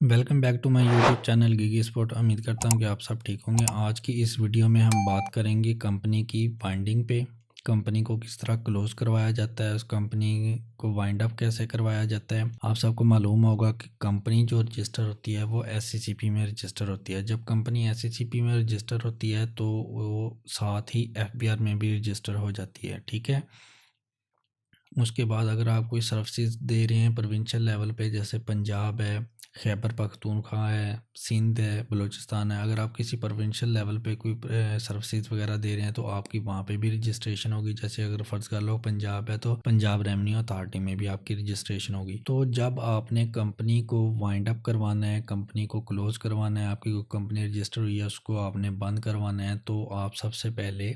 Welcome back to my YouTube channel Gigi sport. उम्मीद करता हूँ कि आप सब ठीक होंगे। आज की इस वीडियो में हम बात करेंगे कंपनी की वाइंडिंग पे। कंपनी को किस तरह क्लोज़ करवाया जाता है, उस कंपनी को वाइंड अप कैसे करवाया जाता है। आप सबको मालूम होगा कि कंपनी जो रजिस्टर होती है वो एससीसीपी में रजिस्टर होती है। जब कंपनी एससीसीपी में रजिस्टर होती है तो वो साथ ही एफबीआर में भी रजिस्टर हो जाती है, ठीक है। उसके बाद अगर आप कोई सर्विसेज दे रहे हैं प्रोविंशियल लेवल पे, जैसे पंजाब है, खैबर पख्तूनख्वा है, सिंध है, बलूचिस्तान है, अगर आप किसी प्रोविंशियल लेवल पे कोई सर्विसेज वगैरह दे रहे हैं तो आपकी वहाँ पे भी रजिस्ट्रेशन होगी। जैसे अगर फ़र्ज़ कर लो पंजाब है तो पंजाब रेवेन्यू अथॉरिटी में भी आपकी रजिस्ट्रेशन होगी। तो जब आपने कंपनी को वाइंड अप करवाना है, कंपनी को क्लोज़ करवाना है, आपकी कोई कंपनी रजिस्टर हुई है उसको आपने बंद करवाना है, तो आप सबसे पहले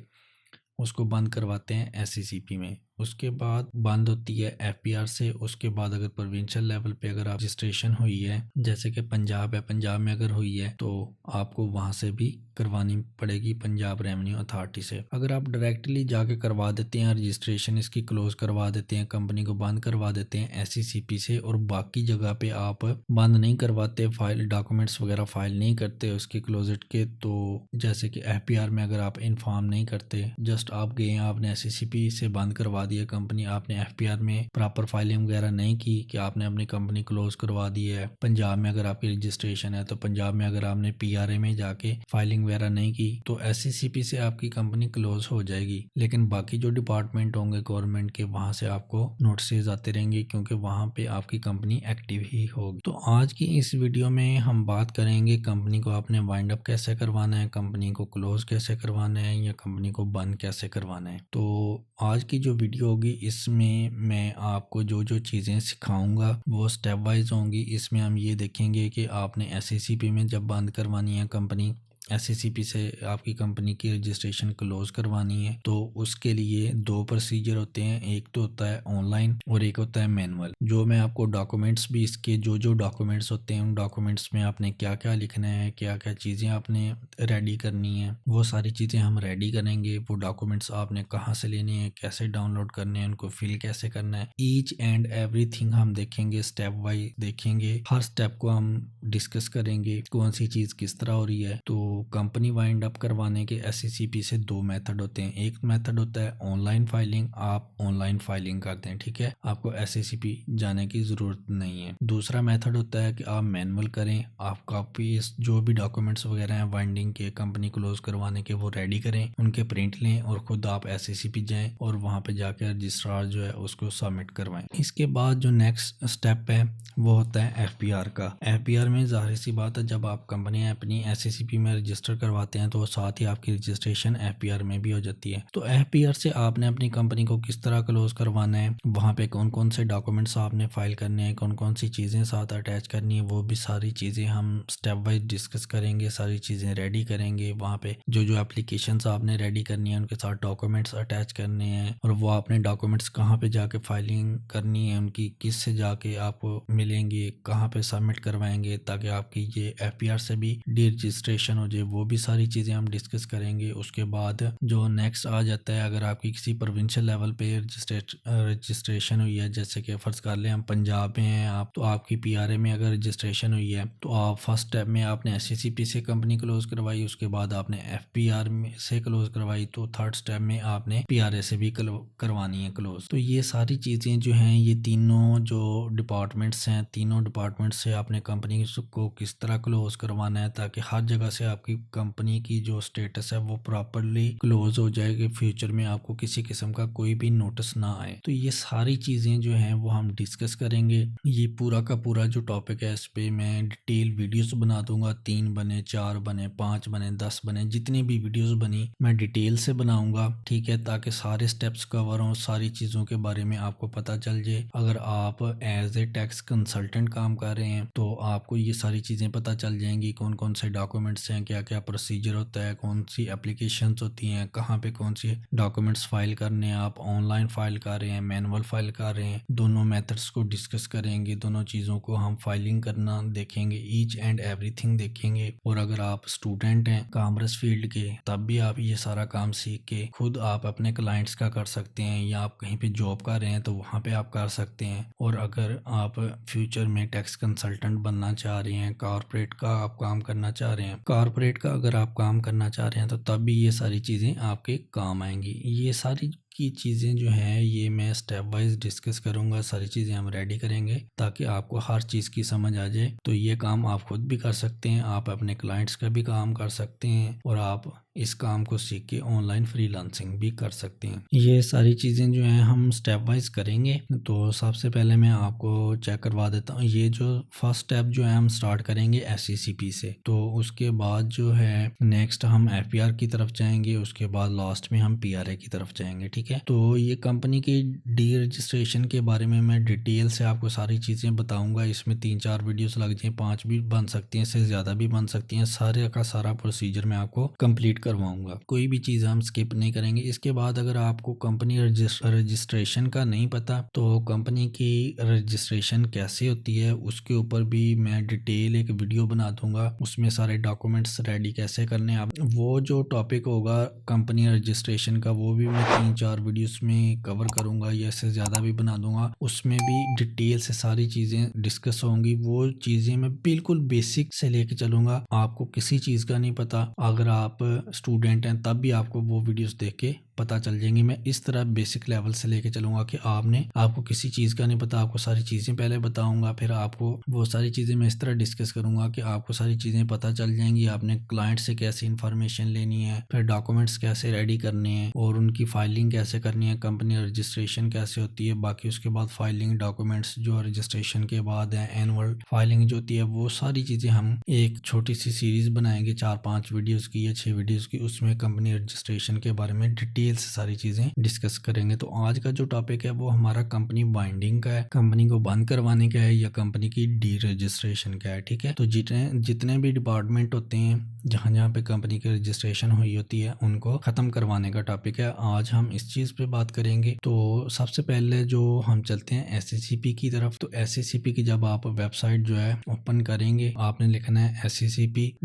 उसको बंद करवाते हैं एससीसीपी में। उसके बाद बंद होती है एफपीआर से। उसके बाद अगर प्रोविंशियल लेवल पे अगर आप रजिस्ट्रेशन हुई है, जैसे कि पंजाब है, पंजाब में अगर हुई है तो आपको वहाँ से भी करवानी पड़ेगी पंजाब रेवेन्यू अथॉरिटी से। अगर आप डायरेक्टली जाके करवा देते हैं रजिस्ट्रेशन, इसकी क्लोज करवा देते हैं, कंपनी को बंद करवा देते हैं एससीसीपी से, और बाकी जगह पे आप बंद नहीं करवाते, फाइल डॉक्यूमेंट्स वगैरह फाइल नहीं करते उसके क्लोजेट के, तो जैसे कि एफपीआर में अगर आप इन्फॉर्म नहीं करते, जस्ट आप गए आपने एससीसीपी से बंद करवा दिया कंपनी, आपने एफपीआर में प्रॉपर फाइलिंग वगैरह नहीं की कि आपने अपनी कंपनी क्लोज करवा दी है। पंजाब में अगर आपकी रजिस्ट्रेशन है तो पंजाब में अगर आपने पीआरए में जाके फाइलिंग वगैरह नहीं की तो एससीसीपी से आपकी कंपनी क्लोज हो जाएगी। लेकिन बाकी जो डिपार्टमेंट होंगे गवर्नमेंट के, वहां से आपको नोटिस आते रहेंगे क्योंकि वहां पे आपकी कंपनी एक्टिव ही होगी। तो आज की इस वीडियो में हम बात करेंगे कंपनी को आपने वाइंड अप कैसे करवाना है, कंपनी को क्लोज कैसे करवाना है, या कंपनी को बंद कैसे करवाना है। तो आज की जो वीडियो होगी इसमें मैं आपको जो जो चीज़ें सिखाऊंगा वो स्टेप वाइज होंगी। इसमें हम ये देखेंगे कि आपने एससीसीपी में जब बंद करवानी है कंपनी, एससीसीपी से आपकी कंपनी की रजिस्ट्रेशन क्लोज करवानी है, तो उसके लिए दो प्रोसीजर होते हैं। एक तो होता है ऑनलाइन और एक होता है मैनुअल। जो मैं आपको डॉक्यूमेंट्स भी, इसके जो जो डॉक्यूमेंट्स होते हैं उन डॉक्यूमेंट्स में आपने क्या क्या लिखना है, क्या क्या चीज़ें आपने रेडी करनी है, वो सारी चीज़ें हम रेडी करेंगे। वो डॉक्यूमेंट्स आपने कहाँ से लेने हैं, कैसे डाउनलोड करने हैं, उनको फिल कैसे करना है, ईच एंड एवरीथिंग हम देखेंगे, स्टेप वाइज देखेंगे। हर स्टेप को हम डिस्कस करेंगे कौन सी चीज़ किस तरह हो रही है। तो कंपनी वाइंड अप करवाने के एससीसीपी से दो मेथड होते हैं। एक मेथड होता है ऑनलाइन फाइलिंग, आप ऑनलाइन फाइलिंग करते हैं, ठीक है, आपको एससीसीपी जाने की ज़रूरत नहीं है। दूसरा मेथड होता है कि आप मैनुअल करें, आप कॉपीज जो भी डॉक्यूमेंट्स वगैरह हैं वाइंडिंग के, कंपनी क्लोज करवाने के, वो रेडी करें, उनके प्रिंट लें और खुद आप एससीसीपी जाएं और वहाँ पे जाकर रजिस्ट्रार जो है उसको सबमिट करवाएं। इसके बाद जो नेक्स्ट स्टेप है वो होता है एफपीआर का। एफपीआर में जाहिर सी बात है, जब आप कंपनी अपनी एससीसीपी में रजिस्टर करवाते हैं तो साथ ही आपकी रजिस्ट्रेशन एफपीआर में भी हो जाती है। तो एफपीआर से आपने अपनी कंपनी को किस तरह क्लोज करवाना है, वहाँ पे कौन कौन से डॉक्यूमेंट्स आपने फाइल करने हैं, कौन कौन सी चीज़ें साथ अटैच करनी है, वो भी सारी चीज़ें हम स्टेप वाइज डिस्कस करेंगे, सारी चीज़ें रेडी करेंगे। वहाँ पे जो जो एप्लीकेशंस आपने रेडी करनी है उनके साथ डॉक्यूमेंट्स अटैच करने हैं, और वो आपने डॉक्यूमेंट्स कहाँ पे जाके फाइलिंग करनी है, उनकी किस से जाके आपको मिलेंगे, कहाँ पे सबमिट करवाएंगे ताकि आपकी ये एफपीआर से भी डी रजिस्ट्रेशन हो जाए, वो भी सारी चीज़ें हम डिस्कस करेंगे। उसके बाद जो नेक्स्ट आ जाता है, अगर आपकी किसी प्रोविंशियल लेवल पे रजिस्ट्रेशन हुई है, जैसे कि फ़र्ज़ कर लें हम पंजाब में हैं आप, तो आपकी पीआरए में अगर रजिस्ट्रेशन हुई है तो आप फर्स्ट स्टेप में आपने एससीसीपी से कंपनी क्लोज करवाई, उसके बाद आपने एफपीआर में से क्लोज करवाई, तो थर्ड स्टेप में आपने पीआरए से भी करवानी है क्लोज। तो ये सारी चीज़ें जो हैं, ये तीनों जो डिपार्टमेंट्स हैं, तीनों डिपार्टमेंट्स से आपने कंपनी को किस तरह क्लोज करवाना है ताकि हर जगह से आपकी कंपनी की जो स्टेटस है वो प्रॉपरली क्लोज हो जाए कि फ्यूचर में आपको किसी किस्म का कोई भी नोटिस ना आए। तो ये सारी चीज़ें जो हैं वो हम डिस्कस करेंगे। ये पूरा का पूरा जो टॉपिक है इस पे मैं डिटेल वीडियोस बना दूंगा, 3 बने, 4 बने, 5 बने, 10 बने, जितनी भी वीडियोस बनी मैं डिटेल से बनाऊंगा, ठीक है, ताकि सारे स्टेप्स कवर हों, सारी चीज़ों के बारे में आपको पता चल जाए। अगर आप एज ए टैक्स कंसल्टेंट काम कर रहे हैं तो आपको ये सारी चीज़ें पता चल जाएंगी, कौन कौन से डॉक्यूमेंट्स हैं, क्या क्या प्रोसीजर होता है, कौन सी एप्लीकेशंस होती हैं, कहाँ पे कौन सी डॉक्यूमेंट्स फाइल करने हैं, आप ऑनलाइन फाइल कर रहे हैं, मैनुअल फाइल कर रहे हैं, दोनों मेथड्स को डिस्कस करेंगे। दोनों चीज़ों को हम फाइलिंग करना देखेंगे, ईच एंड एवरीथिंग देखेंगे। और अगर आप स्टूडेंट हैं कॉमर्स फील्ड के, तब भी आप ये सारा काम सीख के खुद आप अपने क्लाइंट्स का कर सकते हैं, या आप कहीं पे जॉब कर रहे हैं तो वहाँ पे आप कर सकते हैं। और अगर आप फ्यूचर में टैक्स कंसल्टेंट बनना चाह रहे हैं, कॉर्पोरेट का आप काम करना चाह रहे हैं, कॉर्पोरेट का अगर आप काम करना चाह रहे हैं, तो तब भी ये सारी चीज़ें आपके काम आएंगी। ये सारी की चीज़ें जो हैं ये मैं स्टेप वाइज डिस्कस करूँगा, सारी चीज़ें हम रेडी करेंगे ताकि आपको हर चीज़ की समझ आ जाए। तो ये काम आप खुद भी कर सकते हैं, आप अपने क्लाइंट्स का भी काम कर सकते हैं, और आप इस काम को सीख के ऑनलाइन फ्रीलांसिंग भी कर सकते हैं। ये सारी चीज़ें जो हैं हम स्टेप वाइज करेंगे। तो सबसे पहले मैं आपको चेक करवा देता हूँ। ये जो फर्स्ट स्टेप जो है हम स्टार्ट करेंगे SCCP से, तो उसके बाद जो है नेक्स्ट हम FPR की तरफ जाएंगे, उसके बाद लास्ट में हम PRA की तरफ जाएंगे। ठीक है, तो ये कंपनी की डी रजिस्ट्रेशन के बारे में मैं डिटेल से आपको सारी चीज़ें बताऊंगा। इसमें 3-4 वीडियोस लग जाएँ, 5 भी बन सकती हैं, इससे ज़्यादा भी बन सकती हैं। सारे का सारा प्रोसीजर मैं आपको कंप्लीट करवाऊंगा, कोई भी चीज़ हम स्किप नहीं करेंगे। इसके बाद अगर आपको कंपनी रजिस्ट्रेशन का नहीं पता, तो कंपनी की रजिस्ट्रेशन कैसे होती है उसके ऊपर भी मैं डिटेल एक वीडियो बना दूंगा। उसमें सारे डॉक्यूमेंट्स रेडी कैसे करने हैं, आप वो जो टॉपिक होगा कंपनी रजिस्ट्रेशन का, वो भी मैं 3-4 वीडियोस में कवर करूंगा, या इससे ज़्यादा भी बना दूंगा। उसमें भी डिटेल से सारी चीज़ें डिस्कस होंगी। वो चीज़ें मैं बिल्कुल बेसिक से लेके चलूँगा। आपको किसी चीज़ का नहीं पता, अगर आप स्टूडेंट हैं तब भी आपको वो वीडियोस देख के पता चल जाएंगी। मैं इस तरह बेसिक लेवल से लेके चलूँगा कि आपको किसी चीज़ का नहीं पता, आपको सारी चीज़ें पहले बताऊँगा, फिर आपको वो सारी चीज़ें मैं इस तरह डिस्कस करूँगा कि आपको सारी चीज़ें पता चल जाएंगी। आपने क्लाइंट से कैसे इन्फॉर्मेशन लेनी है, फिर डॉक्यूमेंट्स कैसे रेडी करने हैं, और उनकी फाइलिंग कैसे करनी है, कंपनी रजिस्ट्रेशन कैसे होती है, बाकी उसके बाद फाइलिंग डॉक्यूमेंट्स जो रजिस्ट्रेशन के बाद है, एनुअल फाइलिंग जो होती है, वो सारी चीज़ें हम एक छोटी सी सीरीज़ बनाएंगे 4-5 वीडियोज़ की या 6 वीडियोज़ की। उसमें कंपनी रजिस्ट्रेशन के बारे में डिटेल से सारी चीज़ें डिस्कस करेंगे। तो आज का जो टॉपिक है वो हमारा कंपनी बाइंडिंग का है, कंपनी को बंद करवाने का है, या कंपनी की डी रजिस्ट्रेशन का है। ठीक है, तो जितने भी डिपार्टमेंट होते हैं जहाँ जहाँ पे कंपनी की रजिस्ट्रेशन हुई होती है, उनको ख़त्म करवाने का टॉपिक है। आज हम इस चीज़ पे बात करेंगे। तो सबसे पहले जो हम चलते हैं SCCP की तरफ। तो SCCP की जब आप वेबसाइट जो है ओपन करेंगे, आपने लिखना है sccp.gov.pk।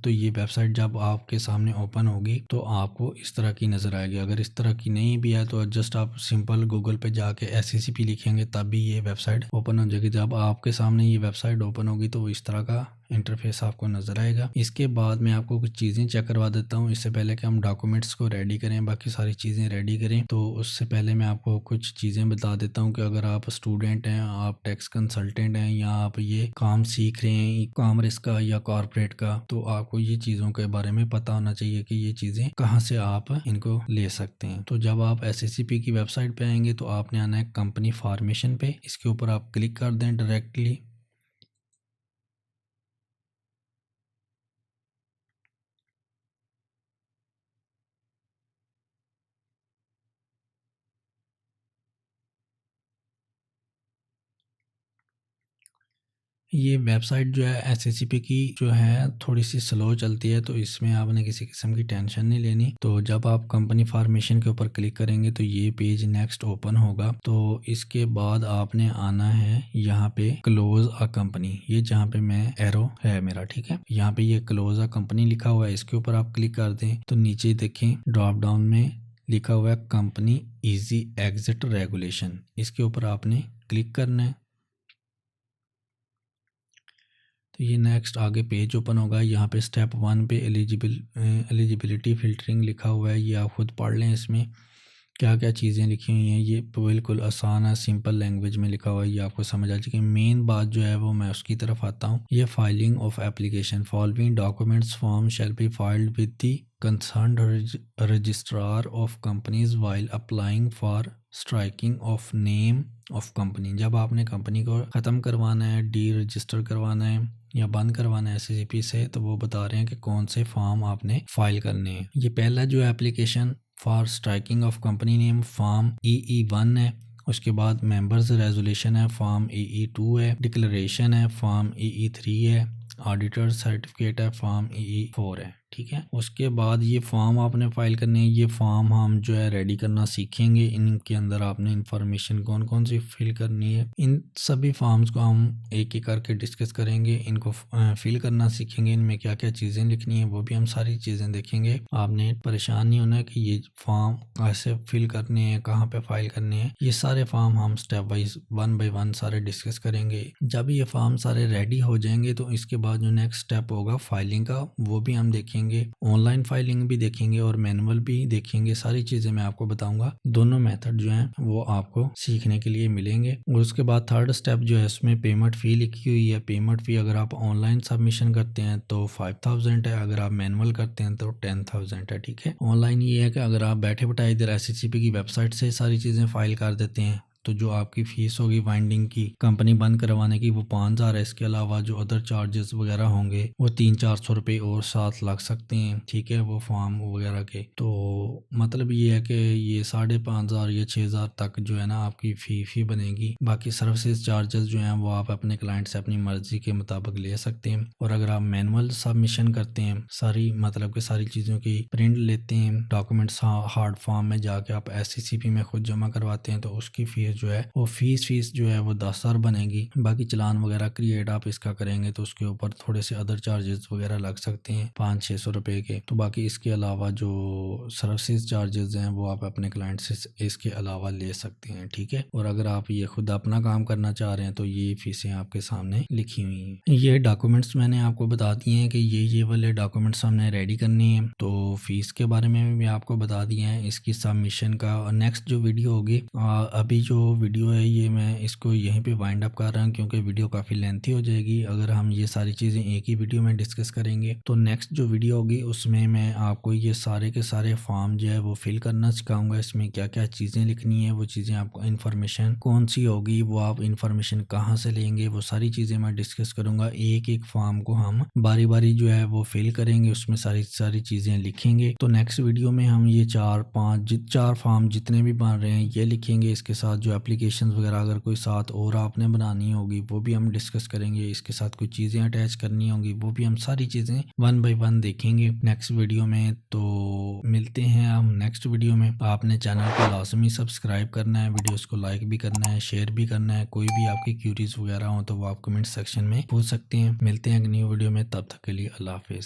तो ये वेबसाइट जब आपके सामने ओपन होगी तो आपको इस तरह की नज़र आएगी। अगर इस तरह की नहीं भी है तो जस्ट आप सिंपल गूगल पे जाके SCCP लिखेंगे, तब भी ये वेबसाइट ओपन हो जाएगी। जब आपके सामने ये वेबसाइट ओपन होगी तो इस तरह का इंटरफेस आपको नज़र आएगा। इसके बाद मैं आपको कुछ चीज़ें चेक करवा देता हूँ। इससे पहले कि हम डॉक्यूमेंट्स को रेडी करें, बाकी सारी चीज़ें रेडी करें, तो उससे पहले मैं आपको कुछ चीज़ें बता देता हूँ कि अगर आप स्टूडेंट हैं, आप टैक्स कंसल्टेंट हैं, या आप ये काम सीख रहे हैं ई कॉमर्स का या कॉर्पोरेट का, तो आपको ये चीज़ों के बारे में पता होना चाहिए कि ये चीज़ें कहाँ से आप इनको ले सकते हैं। तो जब आप SCCP की वेबसाइट पे आएंगे तो आपने आना है कंपनी फॉर्मेशन पे। इसके ऊपर आप क्लिक कर दें डायरेक्टली। ये वेबसाइट जो है SCCP की जो है थोड़ी सी स्लो चलती है, तो इसमें आपने किसी किस्म की टेंशन नहीं लेनी। तो जब आप कंपनी फॉर्मेशन के ऊपर क्लिक करेंगे तो ये पेज नेक्स्ट ओपन होगा। तो इसके बाद आपने आना है यहाँ पे क्लोज अ कंपनी, ये जहाँ पे मैं एरो है मेरा, ठीक है, यहाँ पे ये क्लोज अ कंपनी लिखा हुआ है, इसके ऊपर आप क्लिक कर दें तो नीचे देखें ड्रॉप डाउन में लिखा हुआ है कंपनी इजी एग्जिट रेगुलेशन, इसके ऊपर आपने क्लिक करना है। तो ये नेक्स्ट आगे पेज ओपन होगा। यहाँ पे स्टेप 1 पे एलिजिबिलिटी फ़िल्टरिंग लिखा हुआ है, ये आप खुद पढ़ लें। इसमें क्या क्या चीज़ें लिखी हुई हैं, ये बिल्कुल आसान है, सिंपल लैंग्वेज में लिखा हुआ है, ये आपको समझ आ जाएगी। मेन बात जो है वो मैं उसकी तरफ आता हूँ। ये filing of application, following documents form shall be filed with the concerned registrar of companies while applying for striking off name of company. जब आपने कंपनी को ख़त्म करवाना है, डी रजिस्टर करवाना है या बंद करवाना है SCCP से, तो वो बता रहे हैं कि कौन से फॉर्म आपने फाइल करने हैं। ये पहला जो application for striking off company name form EE1 है। उसके बाद मेंबर्स रेजोल्यूशन है फॉर्म EE2 है। डिक्लेरेशन है फॉर्म EE3 है। ऑडिटर सर्टिफिकेट है, फॉर्म E4 है, ठीक है। उसके बाद ये फॉर्म आपने फाइल करने हैं। ये फॉर्म हम जो है रेडी करना सीखेंगे। इनके अंदर आपने इंफॉर्मेशन कौन कौन सी फिल करनी है, इन सभी फॉर्म्स को हम एक एक करके डिस्कस करेंगे। इनको फिल करना सीखेंगे, इनमें क्या क्या चीज़ें लिखनी है वो भी हम सारी चीज़ें देखेंगे। आपने परेशान नहीं होना कि ये फॉर्म कैसे फिल करने हैं, कहाँ पे फाइल करने हैं। ये सारे फॉर्म हम स्टेप वाइज 1 बाय 1 सारे डिस्कस करेंगे। जब ये फॉर्म सारे रेडी हो जाएंगे तो इसके बाद जो नेक्स्ट स्टेप होगा फाइलिंग का, वो भी हम देखेंगे। ऑनलाइन फाइलिंग भी देखेंगे और मैनुअल भी देखेंगे। सारी चीज़ें मैं आपको बताऊंगा। दोनों मेथड जो हैं वो आपको सीखने के लिए मिलेंगे। और उसके बाद थर्ड स्टेप जो है इसमें पेमेंट फ़ी लिखी हुई है। पेमेंट फ़ी अगर आप ऑनलाइन सबमिशन करते हैं तो 5000 है, अगर आप मैनुअल करते हैं तो 10000 है, ठीक है। ऑनलाइन ये है कि अगर आप बैठे बैठाए इधर SCCP की वेबसाइट से सारी चीज़ें फाइल कर देते हैं तो जो आपकी फ़ीस होगी बाइंडिंग की, कंपनी बंद करवाने की, वो 5000 है। इसके अलावा जो अदर चार्जेस वगैरह होंगे वो 300-400 रुपये और साथ लग सकते हैं, ठीक है, वो फॉर्म वगैरह के। तो मतलब ये है कि ये 5500 या 6000 तक जो है ना आपकी फ़ी बनेगी। बाकी सर्विसेज चार्जेस जो हैं वो आप अपने क्लाइंट से अपनी मर्ज़ी के मुताबिक ले सकते हैं। और अगर आप मैनुअल सबमिशन करते हैं, सारी मतलब कि सारी चीज़ों की प्रिंट लेते हैं, डॉक्यूमेंट्स हार्ड फॉर्म में जाके आप SCCP में खुद जमा करवाते हैं तो उसकी फ़ीस जो है वो फीस जो है वो 10,000 बनेगी। बाकी चलान वगैरह क्रिएट आप इसका करेंगे तो उसके ऊपर थोड़े से अदर चार्जेस वगैरह लग सकते हैं 500-600 रुपये के। तो बाकी इसके अलावा जो सर्विसेज चार्जेस हैं वो आप अपने क्लाइंट से इसके अलावा ले सकते हैं, ठीक है। और अगर आप ये खुद अपना काम करना चाह रहे हैं तो ये फीसें आपके सामने लिखी हुई हैं। ये डॉक्यूमेंट्स मैंने आपको बता दिए हैं कि ये वाले डॉक्यूमेंट्स हमने रेडी करने हैं। तो फीस के बारे में भी आपको बता दिया है, इसकी सबमिशन का। नेक्स्ट जो वीडियो होगी, अभी जो वीडियो है ये मैं इसको यहीं पे वाइंड अप कर रहा हूँ क्योंकि वीडियो काफ़ी लेंथी हो जाएगी अगर हम ये सारी चीज़ें एक ही वीडियो में डिस्कस करेंगे। तो नेक्स्ट जो वीडियो होगी उसमें मैं आपको ये सारे के सारे फॉर्म जो है वो फिल करना सिखाऊंगा। इसमें क्या क्या चीज़ें लिखनी है, वो चीज़ें आपको इन्फॉर्मेशन कौन सी होगी, वो आप इन्फॉर्मेशन कहाँ से लेंगे, वो सारी चीज़ें मैं डिस्कस करूँगा। एक एक फॉर्म को हम बारी बारी जो है वो फिल करेंगे, उसमें सारी चीज़ें लिखेंगे। तो नेक्स्ट वीडियो में हम ये 4 फॉर्म जितने भी बन रहे हैं ये लिखेंगे। इसके साथ जो एप्लीकेशन वगैरह अगर कोई साथ और आपने बनानी होगी वो भी हम डिस्कस करेंगे। इसके साथ कोई चीज़ें अटैच करनी होंगी वो भी हम सारी चीज़ें 1 बाय 1 देखेंगे नेक्स्ट वीडियो में। तो मिलते हैं हम नेक्स्ट वीडियो में। आपने चैनल को लाजमी सब्सक्राइब करना है, वीडियोस को लाइक भी करना है, शेयर भी करना है। कोई भी आपकी क्यूरीज वगैरह हो तो वो आप कमेंट सेक्शन में पूछ सकते हैं। मिलते हैं एक न्यू वीडियो में, तब तक के लिए अल्लाह हाफिज़।